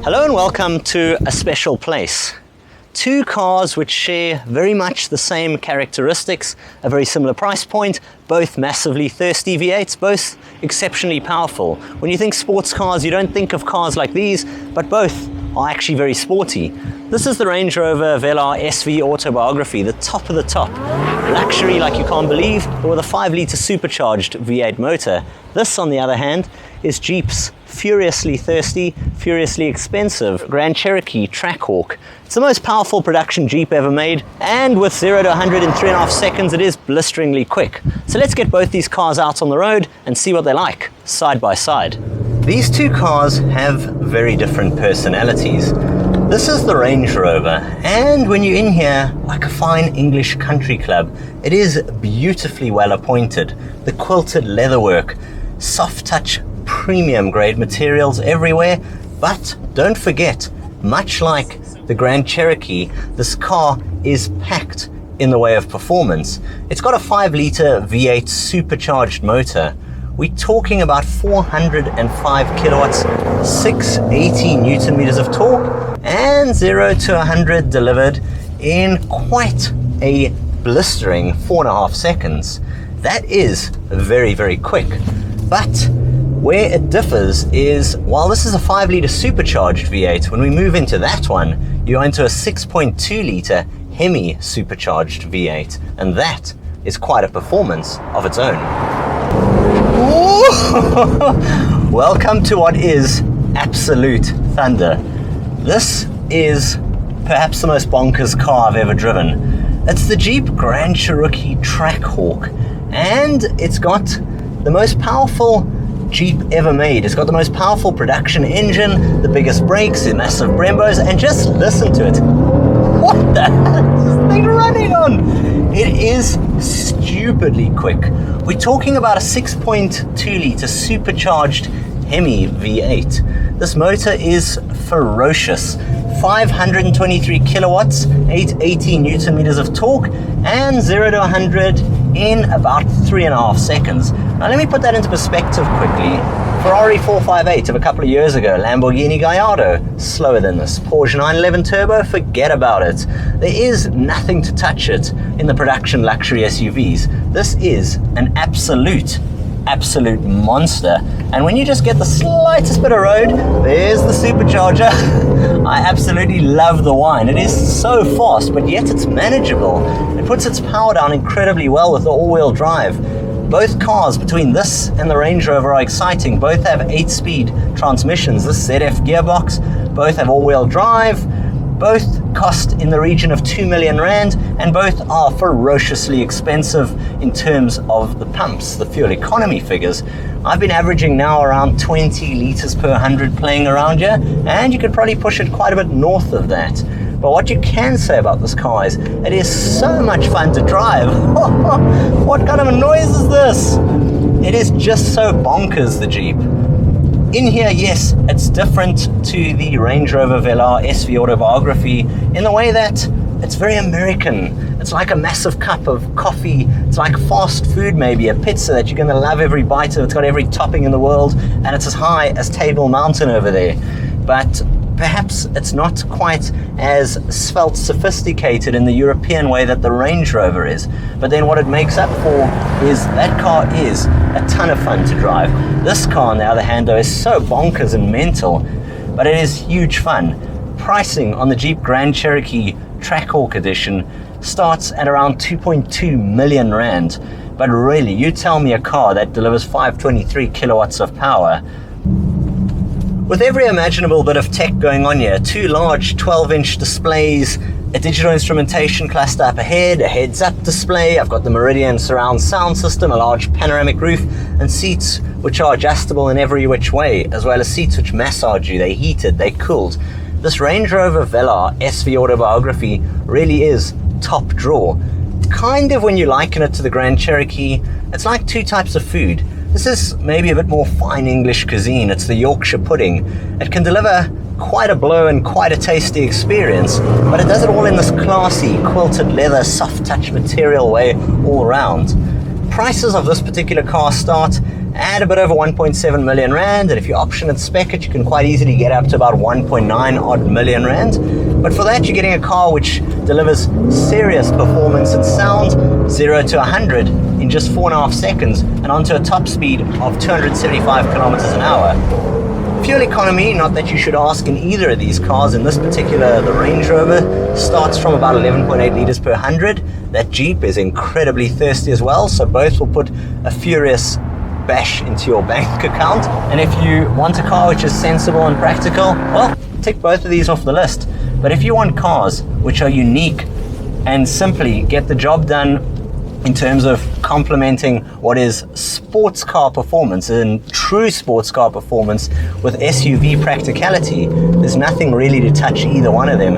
Hello and welcome to a special place. Two cars which share very much the same characteristics, a very similar price point, both massively thirsty V8s, both exceptionally powerful. When you think sports cars, you don't think of cars like these, but both are actually very sporty. This is the Range Rover Velar SVAutobiography, the top of the top. Luxury like you can't believe, but with a 5-litre supercharged V8 motor. This, on the other hand, is Jeep's furiously thirsty, furiously expensive Grand Cherokee Trackhawk. It's the most powerful production Jeep ever made, and with 0 to 100 in 3.5 seconds, it is blisteringly quick. So let's get both these cars out on the road and see what they're like, side by side. These two cars have very different personalities. This is the Range Rover, and when you're in here, like a fine English country club, it is beautifully well appointed. The quilted leatherwork, soft touch, premium grade materials everywhere, but don't forget, much like the Grand Cherokee, this car is packed in the way of performance. It's got a 5-litre V8 supercharged motor. We're talking about 405 kilowatts, 680 Newton meters of torque, and 0 to 100 delivered in quite a blistering 4.5 seconds. That is very, very quick. But where it differs is, while this is a 5-litre supercharged V8, when we move into that one, you go into a 6.2-litre Hemi supercharged V8, and that is quite a performance of its own. Welcome to what is absolute thunder. This is perhaps the most bonkers car I've ever driven. It's the Jeep Grand Cherokee Trackhawk, and it's got the most powerful Jeep ever made. It's got the most powerful production engine, the biggest brakes, the massive Brembos, and just listen to it. What the hell is this thing running on? It is stupidly quick. We're talking about a 6.2-litre supercharged Hemi V8. This motor is ferocious. 523 kilowatts, 880 Newton meters of torque, and 0 to 100 in about 3.5 seconds. Now let me put that into perspective quickly. Ferrari 458 of a couple of years ago, Lamborghini Gallardo, slower than this. Porsche 911 Turbo, forget about it. There is nothing to touch it in the production luxury SUVs. This is an absolute monster. And when you just get the slightest bit of road, there's the supercharger. I absolutely love the whine. It is so fast, but yet it's manageable. It puts its power down incredibly well with the all-wheel drive. Both cars between this and the Range Rover are exciting. Both have 8-speed transmissions. This ZF gearbox, both have all-wheel drive. Both cost in the region of 2 million rand, and both are ferociously expensive in terms of the pumps, the fuel economy figures. I've been averaging now around 20 litres per 100 playing around here, and you could probably push it quite a bit north of that. But what you can say about this car is it is so much fun to drive. What kind of a noise is this? It is just so bonkers, the Jeep. In here, yes, it's different to the Range Rover Velar SVAutobiography in the way that it's very American. It's like a massive cup of coffee. It's like fast food, maybe a pizza that you're going to love every bite of. It's got every topping in the world, and it's as high as Table Mountain over there. But perhaps it's not quite as svelte, sophisticated in the European way that the Range Rover is. But then what it makes up for is that car is a ton of fun to drive. This car, on the other hand, though, is so bonkers and mental, but it is huge fun. Pricing on the Jeep Grand Cherokee Trackhawk Edition starts at around 2.2 million rand. But really, you tell me a car that delivers 523 kilowatts of power, with every imaginable bit of tech going on here, 2 large 12-inch displays, a digital instrumentation cluster up ahead, a heads-up display, I've got the Meridian surround sound system, a large panoramic roof, and seats which are adjustable in every which way, as well as seats which massage you, they're heated, they're cooled. This Range Rover Velar SVAutobiography really is top draw. Kind of when you liken it to the Grand Cherokee, it's like 2 types of food. This is maybe a bit more fine English cuisine. It's the Yorkshire pudding. It can deliver quite a blow and quite a tasty experience, but it does it all in this classy, quilted leather, soft touch material way all around. Prices of this particular car start at a bit over 1.7 million rand, and if you option and spec it, you can quite easily get up to about 1.9 odd million rand. But for that, you're getting a car which delivers serious performance and sound, 0 to 100 in just 4.5 seconds, and onto a top speed of 275 kilometers an hour. Fuel economy, not that you should ask in either of these cars. In this particular, the Range Rover starts from about 11.8 liters per 100. That Jeep is incredibly thirsty as well, so both will put a furious bash into your bank account. And if you want a car which is sensible and practical, well, tick both of these off the list. But if you want cars which are unique and simply get the job done in terms of complementing what is sports car performance and true sports car performance with SUV practicality, there's nothing really to touch either one of them.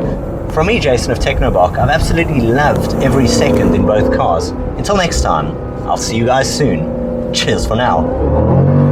From me, Jason of Technobok, I've absolutely loved every second in both cars. Until next time, I'll see you guys soon. Cheers for now.